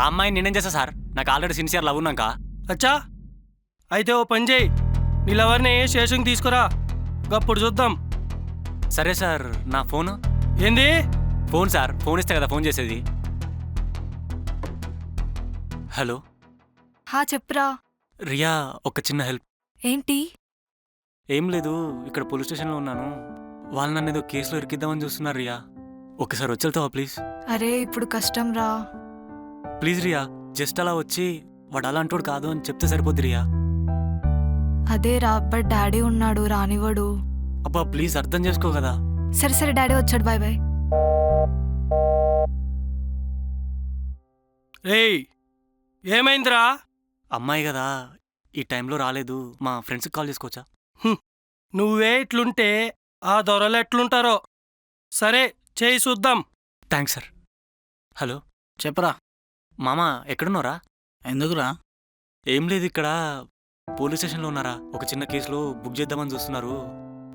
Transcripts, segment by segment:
అమ్మాయిని నేనేం చేస్తా సార్? నాకు ఆల్రెడీ సిన్సియర్ లవ్ ఉన్నాక. అచ్చా అయితే ఓ పని చేయి, నీ లవర్ని స్టేషన్కి తీసుకురా, అప్పుడు చూద్దాం. సరే సార్. నా ఫోను? ఏంది? Phone sir. ఫోన్ ఇస్తే కదా ఫోన్ చేసేది. హలో హా చెప్పురా. రియా, ఒక చిన్న హెల్ప్. ఏంటి? ఏం లేదు, ఇక్కడ పోలీస్ స్టేషన్లో ఉన్నాను. వాళ్ళు నన్ను ఏదో కేసులో ఇరికిద్దామని చూస్తున్నారు రియా. ఒకసారి వచ్చి వెళ్తావా ప్లీజ్? అరే ఇప్పుడు కష్టం రా. ప్లీజ్ రియా, జస్ట్ అలా వచ్చి వాడు అలాంటోడు కాదు అని చెప్తే సరిపోద్ది రియా. అదే రా, బట్ డాడీ ఉన్నాడు, రానివ్వడు. అబ్బా ప్లీజ్ అర్థం చేసుకో కదా. సరే సరే, డాడీ వచ్చాడు, బాయ్ బాయ్. రేయ్ ఏమైందిరా? అమ్మాయి కదా, ఈ టైంలో రాలేదు. మా ఫ్రెండ్స్కి కాల్ చేసుకోవచ్చా? నువ్వే ఇట్లుంటే ఆ దొరలు ఎట్లుంటారో. సరే చేయి చూద్దాం. Thanks sir. హలో చెప్పరా. మామా, ఎక్కడున్నారా? ఎందుకురా? ఏం లేదు, ఇక్కడ పోలీస్ స్టేషన్లో ఉన్నారా? ఒక చిన్న కేసులో బుక్ చేద్దామని చూస్తున్నారు.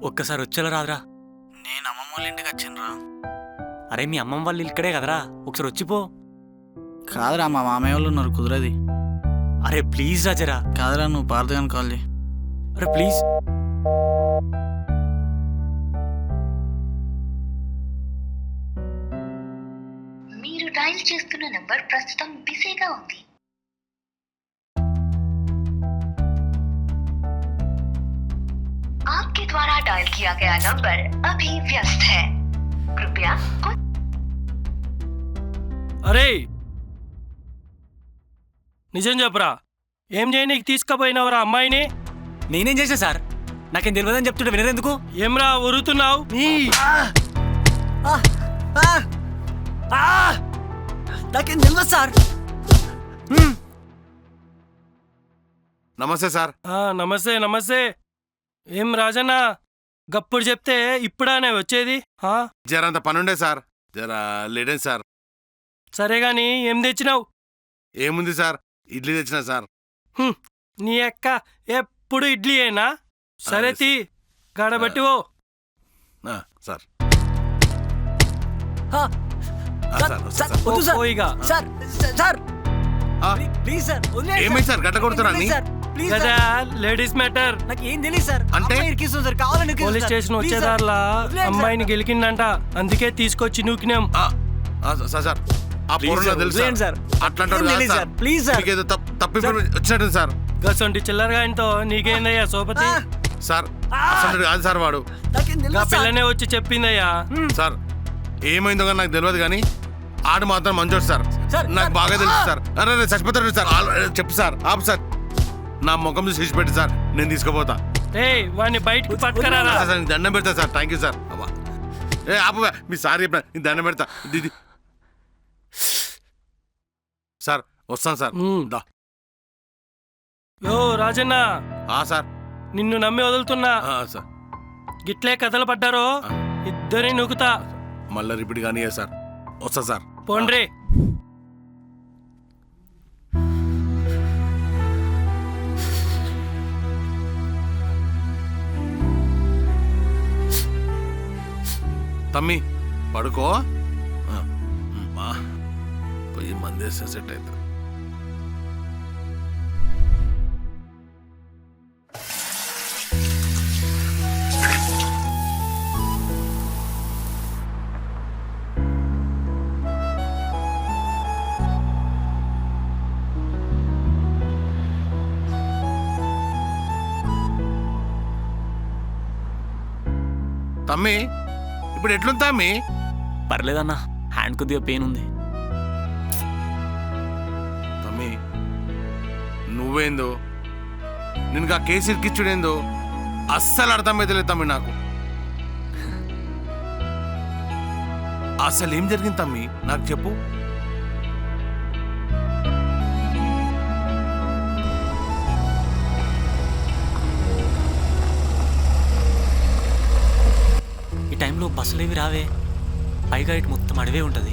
ఒక్కసారి వచ్చేలా రాదురా? నేను అమ్మమ్మ వాళ్ళ ఇంటికి వచ్చినరా. అరే మీ అమ్మమ్మ వాళ్ళు ఇక్కడే కదరా, ఒకసారి వచ్చిపో. కాదురా, మా మామయ్య వాళ్ళు ఉన్నారు, కుదరది. అరే ప్లీజ్ రాజరా. కాదురా, నువ్వు పార్థగాని కాల్ చేయి. అరే ప్లీజ్. మీరు డయల్ చేస్తున్న నంబర్ ప్రస్తుతం బిజీగా ఉంది. आपके द्वारा डायल किया गया नंबर अभी व्यस्त है, कृपया कुछ। అరే నిజం చెప్పురా, ఏం చేయనీకి తీసుకుపోయినవరా అమ్మాయిని? నేనేం చేశా సార్? నాకేం తెలియదని చెప్తుంటే వినరెందుకు? ఏమ్రా ఉరుతున్నావు? నాకేం తెలియదు సార్. నమస్తే సార్. నమస్తే నమస్తే. ఏం రాజన్న, గప్పుడు చెప్తే ఇప్పుడానే వచ్చేది? జరంత పనుండే సార్, జర లేడే సార్. సరే గాని ఏం తెచ్చినావు? ఏముంది సార్, ఇడ్లీ తెచ్చినా సార్. నీ అక్క ఎప్పుడు ఇడ్లీ అయినా? సరే తీ, గడబట్టివో. సార్ పోయిగా. ఏమైంది సార్, గడ్డ కొడుతున్నా కదా లేడీస్ మ్యాటర్. నాకేం తెలియదు సార్. అంటే పోలీస్ స్టేషన్ వచ్చేదారులా అమ్మాయిని గెలికిందంట, అందుకే తీసుకొచ్చి నూకినాం. సార్ ఆ పూర్ణ తెలుసు సార్, అట్లాంటాడు ఏదో తప్పి వచ్చినట్టు సార్. గసంటి చిల్లరగా ఆయనతో నీకేందయ్యా సోపతి? సార్ అసలు కాదు సార్, వాడు నా పిల్లనే వచ్చి చెప్పిందయ్యా. సార్ ఏమైందో కానీ నాకు తెలియదు, కానీ ఆడు మాత్రం మంచోడు సార్, నాకు బాగా తెలుసు సార్. అరే చచ్చిపోతాడు సార్, చెప్పు సార్, ఆపు సార్. నా ముఖం చూసి విడిచిపెట్టి సార్, నేను తీసుకుపోతా. వాడిని బయటకు పట్టుకరా. దండం పెడతా సార్, థ్యాంక్ యూ సార్. ఆపు, మీ సార్ చెప్పిన నేను దండం పెడతా. సార్ వస్తాను సార్. యో రాజన్న, సార్ నిన్ను నమ్మి వదులుతున్నా. సార్ గిట్లే కథలు పడ్డారో ఇద్దరిని నూకుతా. మళ్ళీ రిపీట్ కానీ సార్, వస్తా సార్. పోండ్రే. తమ్మి పడుకో, పోయి మందేస్తే సెట్ అవుతుంది. తమ్మి ఇప్పుడు ఎట్లుంది తమ్మి? పర్లేదన్నా, హ్యాండ్ కొద్దిగా పెయిన్ ఉంది. తమ్మి నువ్వేందో, నేను ఆ కేసు ఇరికిచ్చుడేందో అస్సలు అర్థమైతలేదు తమ్మి నాకు. అసలు ఏం జరిగింది తమ్మి, నాకు చెప్పు. ఈ టైంలో బస్సులేవి రావే, పైగా ఇటు మొత్తం అడివే ఉంటుంది.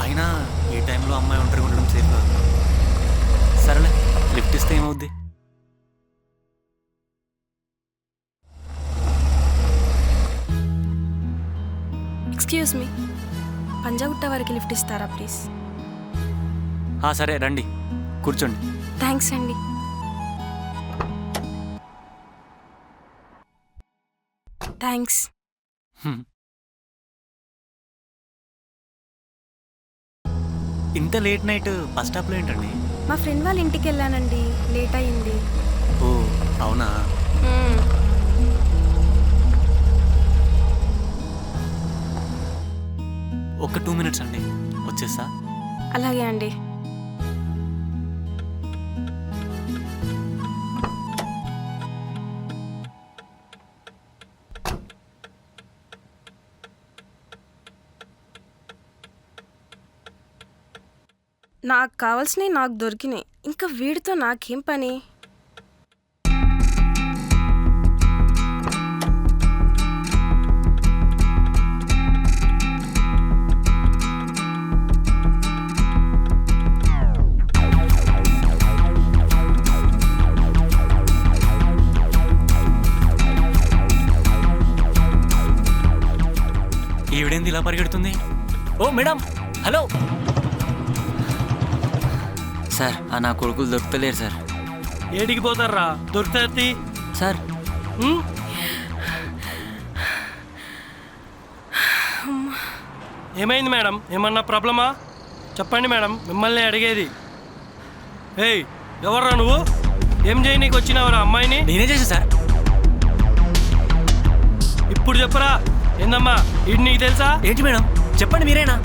అయినా ఈ టైంలో అమ్మాయి ఒంటరిగా ఉండడం సేఫ్ కాదు. సరేలే, లిఫ్ట్ ఇస్తే ఏమవుద్ది? Excuse me. పంజాగుట్ట వరకు లిఫ్ట్ ఇస్తారా ప్లీజ్? సరే రండి, కూర్చోండి. థ్యాంక్స్ అండి. థ్యాంక్స్. హ్మ్. ఇంత లేట్ నైట్ బస్ స్టాప్లో ఏంటండి? మా ఫ్రెండ్ వాళ్ళ ఇంటికి వెళ్ళానండి, లేట్ అయింది. ఓ అవునా. ఒక 2 minutes అండి, వచ్చేస్తా. అలాగే అండి. నాకు కావాల్సినవి నాకు దొరికినాయి, ఇంకా వీడితో నాకేం పని? ఈవిడేంది ఇలా పరిగెడుతుంది? ఓ మేడం, హలో సార్. నా కొడుకులు దొరుకుతలేరు సార్. ఏడికి పోతారా? దొరుకుతాయి సార్. ఏమైంది మేడం? ఏమన్నా ప్రాబ్లమా? చెప్పండి మేడం, మిమ్మల్ని అడిగేది. ఏయ్, ఎవర్రా నువ్వు? ఏం చేయి నీకు వచ్చినావరా అమ్మాయిని? నేనే చేసా సార్. ఇప్పుడు చెప్పరా. ఏందమ్మా ఇది నీకు తెలుసా? ఏంటి మేడం, చెప్పండి మీరేనా?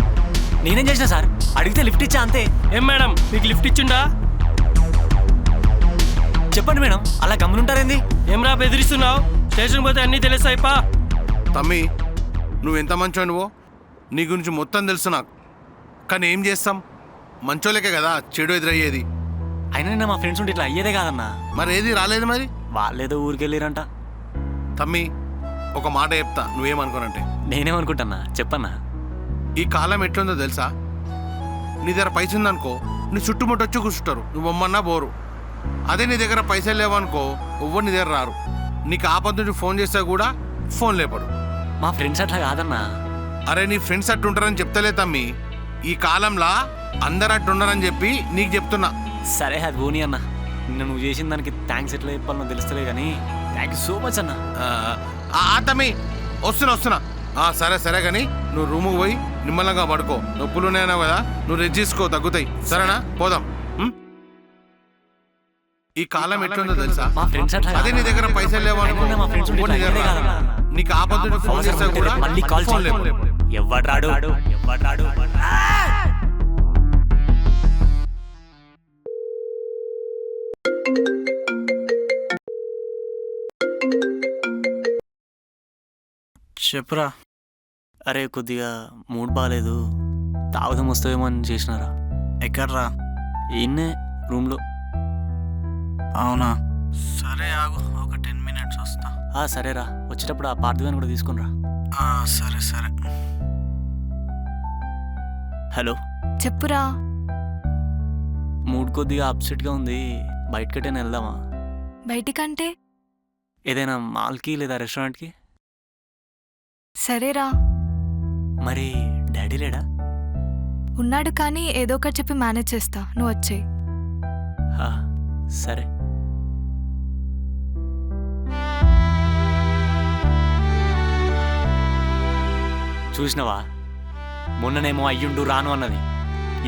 నేనేం చేసినా సార్? అడిగితే లిఫ్ట్ ఇచ్చా అంతే. ఏం మేడం మీకు లిఫ్ట్ ఇచ్చిండా? చెప్పండి మేడం, అలా గమనుంటారేంది? ఏమరా బెదిరిస్తున్నావు? స్టేషన్ పోతే అన్నీ తెలుస్తాయిపా. తమ్మి, నువ్వెంత మంచో నువ్వు, నీ గురించి మొత్తం తెలుసు నాకు. కానీ ఏం చేస్తాం, మంచోళ్ళకే కదా చెడు ఎదురయ్యేది. అయినా నిన్న మా ఫ్రెండ్స్ ఉంటే ఇట్లా అయ్యేదే కాదన్నా. మరి ఏది రాలేదు మరి? వాళ్ళేదో ఊరికెళ్ళిరంట. తమ్మి, ఒక మాట చెప్తా, నువ్వేమనుకోనంటే. నేనేమనుకుంటున్నా చెప్పన్నా. ఈ కాలం ఎట్లుందో తెలుసా? నీ దగ్గర పైసలు ఉందనుకో, నీ చుట్టుముట్టు వచ్చి కూర్చుంటారు, నువ్వు బొమ్మన్నా బోరు. అదే నీ దగ్గర పైసలు లేవనుకో, ఎవ్వరు నీ దగ్గర రారు. నీకు ఆపద నుంచి ఫోన్ చేస్తే కూడా ఫోన్ లేపడు. మా ఫ్రెండ్స్ అట్లా కాదన్నా. అరే నీ ఫ్రెండ్స్ అట్టుంటారని చెప్తలే తమ్మి, ఈ కాలంలో అందరు అట్టుండరని చెప్పి నీకు చెప్తున్నా. సరే అది పోనీ అన్న, నిన్న నువ్వు చేసిన దానికి థ్యాంక్స్ ఎట్లా చెప్పాలనో తెలుస్తలే కానీ థ్యాంక్ యూ సో మచ్ అన్న. తమ్మి వస్తున్నా. సరే సరే కానీ నువ్వు రూముకు పోయి నిమ్మలంగా పడుకో. నొప్పులు ఉన్నాయన్నావు కదా, నువ్వు రెస్ట్ చేసుకో, తగ్గుతాయి. సరేనా? పోదాం. ఈ కాలం ఎట్లుందో తెలుసా? మా ఫ్రెండ్స్ అట్లా అదే నీ దగ్గర పైసలు లేవనుకో, మా ఫ్రెండ్స్ ఎవ్వరు నీ దగ్గర రారు. నీకు ఆపద నుంచి ఫోన్ చేస్తే కూడా మళ్ళీ కాల్ ఫోన్ లేపడు. ఎవడ్రాడు. చెప్పురా. అరే కొద్దిగా మూడ్ బాగాలేదు, తాగుదాం వస్తావేమో అని చేసినారా. ఎక్కడ్రా? ఈయన్నే రూమ్లో. అవునా, సరే ఆగు, ఒక 10 minutes వస్తా. సరేరా, వచ్చేటప్పుడు ఆ పార్థివాన్ని కూడా తీసుకునిరా. సరే సరే. హలో చెప్పురా. మూడ్ కొద్దిగా అప్సెట్గా ఉంది, బయటకట్టేనా వెళ్దామా? బయటికంటే ఏదైనా మాల్కి లేదా రెస్టారెంట్కి? సరేరా. మరి డాడీ లేడా? ఉన్నాడు కానీ ఏదో ఒకటి చెప్పి మేనేజ్ చేస్తా, నువ్వు వచ్చేయి. సరే. చూసినవా, మొన్ననేమో అయ్యుండు రాను అన్నది,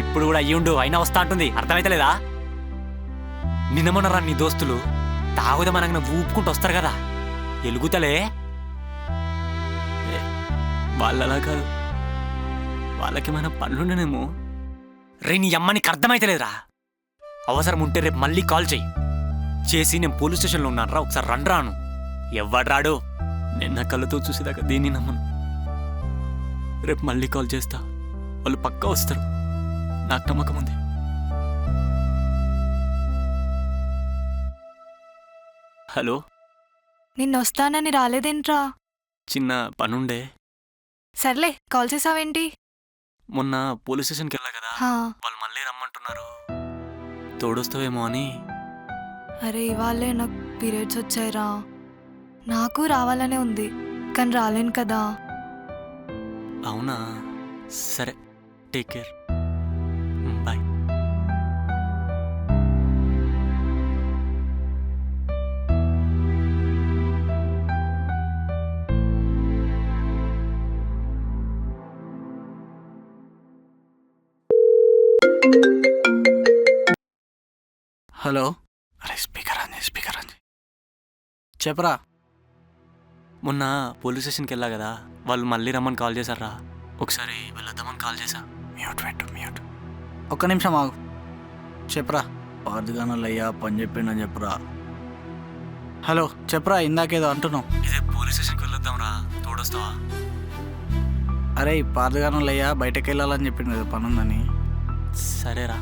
ఇప్పుడు కూడా అయ్యుండు అయినా వస్తా అంటుంది. అర్థమైతలేదా? నిన్న మొన్న నీ దోస్తులు తాగుదామనగా ఊపుకుంటూ వస్తారు కదా, ఎలుగుతలే. వాళ్ళలా కాదు, వాళ్ళకి మన పనులుండేనేమో. రే నీ అమ్మ, నీకు అర్థమైతలేదురా. అవసరం ఉంటే రేపు మళ్ళీ కాల్ చెయ్యి. చేసి నేను పోలీస్ స్టేషన్లో ఉన్నాను రా, ఒకసారి రండ్రాను. ఎవ్వడ్రాడు, నేను నా కళ్ళతో చూసేదాకా దీన్ని నమ్మను. రేపు మళ్ళీ కాల్ చేస్తా, వాళ్ళు పక్కా వస్తారు, నాకు నమ్మకం ఉంది. హలో, నిన్న వస్తానని రాలేదేంట్రా? చిన్న పనుండే. సర్లే, కాల్ చేసావేంటి? మొన్న పోలీస్ స్టేషన్కి వెళ్ళా కదా, వాళ్ళు మళ్ళీ రమ్మంటున్నారు, తోడొస్తావేమో అని. అరే ఇవాళే నాకు పీరియడ్స్ వచ్చాయిరా, నాకు రావాలనే ఉంది కానీ రాలేను కదా. అవునా, సరే, టేక్ కేర్, బాయ్. హలో. అరే స్పీకర్ అంది చెప్పరా. మొన్న పోలీస్ స్టేషన్కి వెళ్ళా కదా, వాళ్ళు మళ్ళీ రమ్మని కాల్ చేశారా. ఒకసారి వెళ్ళొద్దామని కాల్ చేశా. మ్యూట్ ఒక్క నిమిషం ఆగు. చెప్పరా. పార్దుగానలు అయ్యా పని చెప్పిండని చెప్పురా. హలో చెప్పరా, ఇందాకేదో అంటున్నావు. ఇదే పోలీస్ స్టేషన్కి వెళ్ళొద్దాంరా, తోడొస్తావా? అరే పార్దుగానలు అయ్యా బయటకు వెళ్ళాలని చెప్పిండు కదా, పని ఉందని. సరేరా.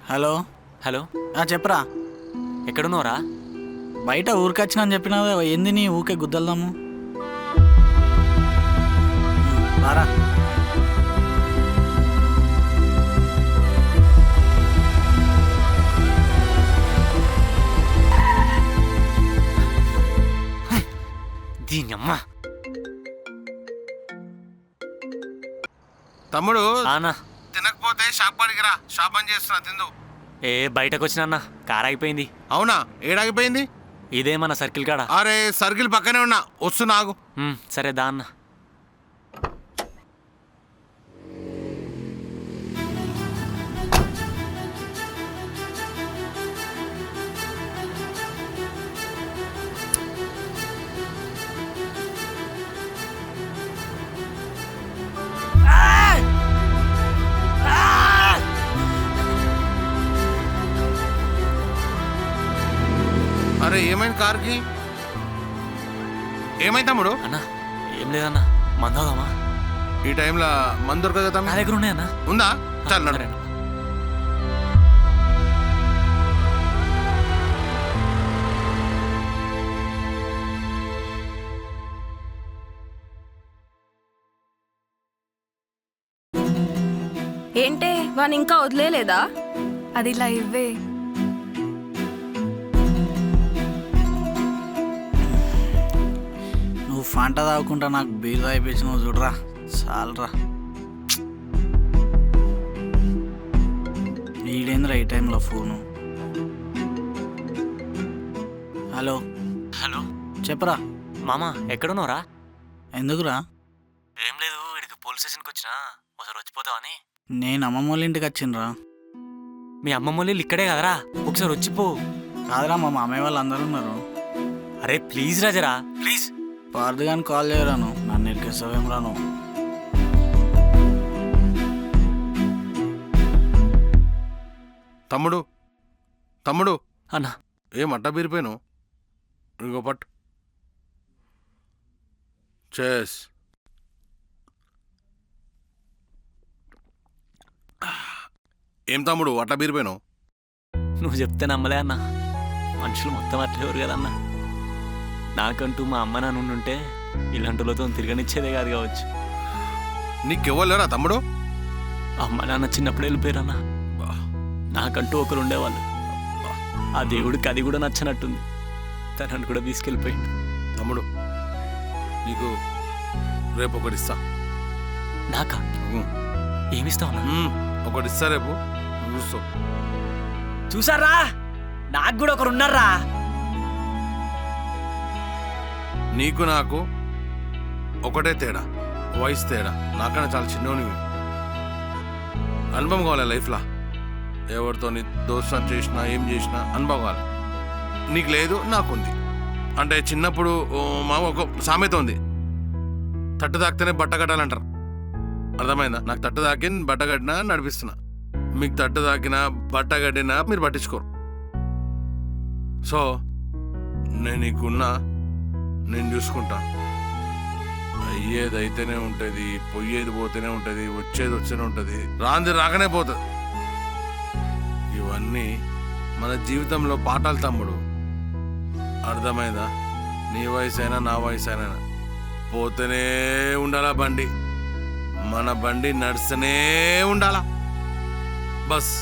హలో. హలో, చెప్పరా. ఎక్కడున్నావురా? బయట ఊరికొచ్చినా అని చెప్పినావు. ఏంది నీ ఊకే గుద్దల్దాము. బారా. దీనమ్మా. తమ్ముడు ఆనా, తినకపోతే షాప్ పడికి రా, షాప్ అని చేస్తున్నా తిందు. ఏ బయటకు వచ్చినా కార్ ఆగిపోయింది. అవునా, ఏడాగిపోయింది? ఇదే మన సర్కిల్ కాడ. అరే సర్కిల్ పక్కనే ఉన్నా, వస్తున్నా ఆగు. సరే దా అన్న. అరే ఏమైంది కార్కి? ఏమైంది తమ్ముడు? అన్నా ఏం లేదన్నా, మందవుదామా? ఈ టైంలో మందు దొరకదా నా తమ్ముడు? దగ్గర ఉన్నాయన్నా. ఉందా? చాలు నడు. సరే అన్న. ఏంటే వాని ఇంకా వదిలేలేదా? అది ఇలా ఇవ్వే. నువ్వు ఫాంటా తాగుకుంటా నాకు బీర్ తాగిపించి నువ్వు చూడరా. చాలరా. ఈడేంద్రా ఈ టైంలో ఫోను. హలో. హలో చెప్పరా. మామ ఎక్కడున్నావురా? ఎందుకురా? ఏం లేదు, ఇక్కడికి పోలీస్ స్టేషన్కి వచ్చినా, ఒకసారి వచ్చిపోతావని. నేను అమ్మమ్మ వాళ్ళ ఇంటికి వచ్చిండ్రా. మీ అమ్మమ్మ వాళ్ళు ఇక్కడే కదరా, ఒకసారి వచ్చిపో. కాదురా, మా మామయ్య వాళ్ళు అందరూ ఉన్నారు. అరే ప్లీజ్ రాజరా, ప్లీజ్. పార్దుగాని కాల్ చేయరాను, నన్ను ఇరికేస్తావేం రాను. తమ్ముడు తమ్ముడు అన్నా ఏం అట్ట బీరిపోయాను? ఇంకో పట్టు. చేస్. ఏం తమ్ముడు అట్ట బీరిపోయాను? నువ్వు చెప్తే నమ్మలే అన్న, మనుషులు మొత్తం అట్లేవారు కదన్నా. నాకంటూ మా అమ్మ నాన్న ఉంటే ఇలాంటి వాళ్ళతో తిరగనిచ్చేదే కాదు కావచ్చు. నీకెవ్వలేరా తమ్ముడు? అమ్మ నాన్న చిన్నప్పుడు వెళ్ళిపోయారన్నా. నాకంటూ ఒకరు ఉండేవాళ్ళు. ఆ దేవుడికి అది కూడా నచ్చనట్టుంది. తనని కూడా తీసుకెళ్ళిపోయిండు. తమ్ముడు నీకు రేపు ఒకటి ఇస్తా. నాకా? ఏమిస్తావునా? ఒకటి ఇస్తా రేపు, నువ్వు చూస్తావు. చూసారా, నాకు కూడా ఒకరు ఉన్నారా. నీకు నాకు ఒకటే తేడా, వయసు తేడా. నాకన్నా చాలా చిన్నోనివి. అనుభవం కావాలి లైఫ్లో. ఎవరితో నీ దోస్తం చేసినా ఏం చేసినా అనుభవం కావాలి. నీకు లేదు, నాకుంది. అంటే చిన్నప్పుడు మా ఒక సామెత ఉంది, తట్టు తాకితేనే బట్ట కట్టాలంటారు. అర్థమైందా? నాకు తట్టు తాకి బట్ట కట్టినా నడిపిస్తున్నా. మీకు తట్టు తాకినా బట్ట కట్టినా మీరు పట్టించుకోరు. సో నేను నీకున్నా, నేను చూసుకుంటా. అయ్యేది అయితేనే ఉంటుంది, పొయ్యేది పోతేనే ఉంటుంది, వచ్చేది వచ్చేనే ఉంటుంది, రాంది రాకనే పోతుంది. ఇవన్నీ మన జీవితంలో పాఠాలు తమ్ముడు. అర్థమైందా? నీ వయసు అయినా నా వయసు అయినా పోతేనే ఉండాలా బండి. మన బండి నడుస్తూనే ఉండాలా. బస్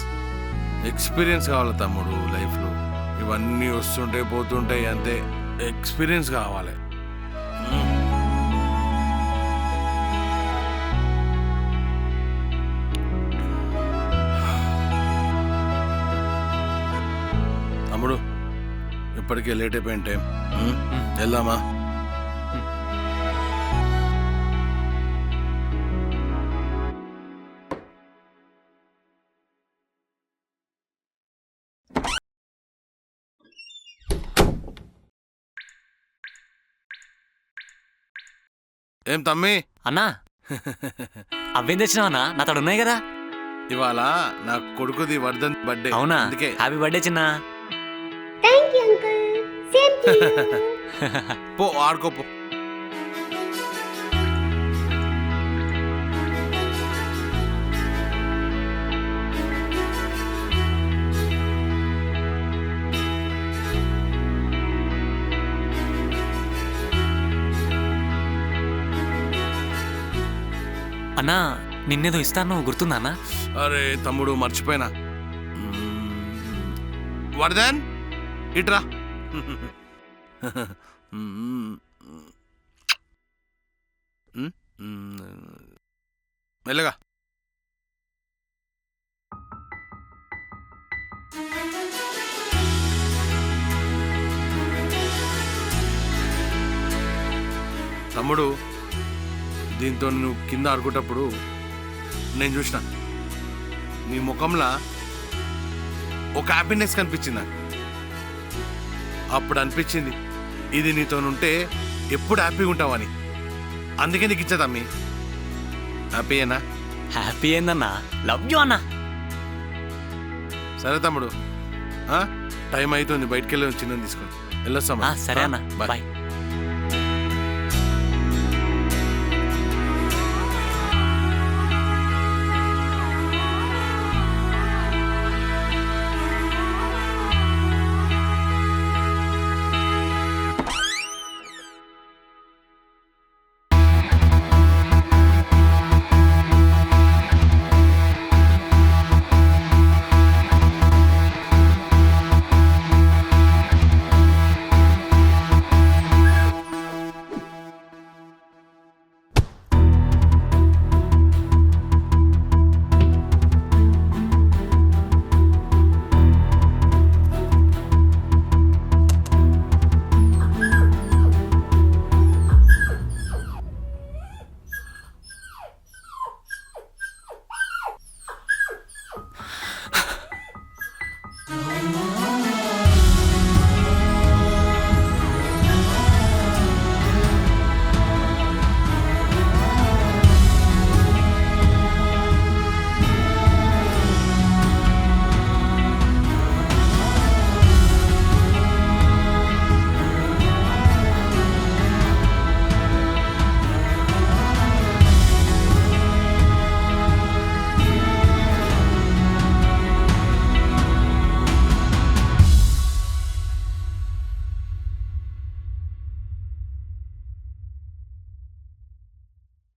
ఎక్స్పీరియన్స్ కావాలి తమ్ముడు లైఫ్లో. ఇవన్నీ వస్తుంటాయి పోతుంటాయి, అంతే. ఎక్స్పీరియన్స్ కావాలి. తమ్ముడు ఇప్పటికే లేట్ అయిపోయిన టైం, వెళ్దామా? ఏం తమ్మి? అన్నా అవేం తెచ్చినావన్నా? నా తడు ఉన్నాయి కదా. ఇవాళ నా కొడుకుది వర్ధన్ బర్త్డే. అవునా? అందుకే హ్యాపీ బర్త్డే చిన్న. పో ఆడుకోపో. అన్నా నిన్నేదో ఇస్తాను, గుర్తుందా అన్నా? అరే తమ్ముడు మర్చిపోయినా. వర్ధన్ ఇట్రా. మెల్లగా. తమ్ముడు దీంతో నువ్వు కింద ఆడుకునేటప్పుడు నేను చూసిన నీ ముఖంలో ఒక హ్యాపీనెస్ కనిపించింది నాకు. అప్పుడు అనిపించింది ఇది నీతోనుంటే ఎప్పుడు హ్యాపీగా ఉంటావని. అందుకే నీకు ఇచ్చా తమ్మి. హ్యాపీయేనా? హ్యాపీ ఏందన్నా, లవ్ యూ అన్నా. సరే తమ్ముడు, టైం అవుతుంది, బయటికి వెళ్ళి చిన్న తీసుకొని వెళ్ళొస్తామా? సరే అన్న, బాయ్. బాయ్.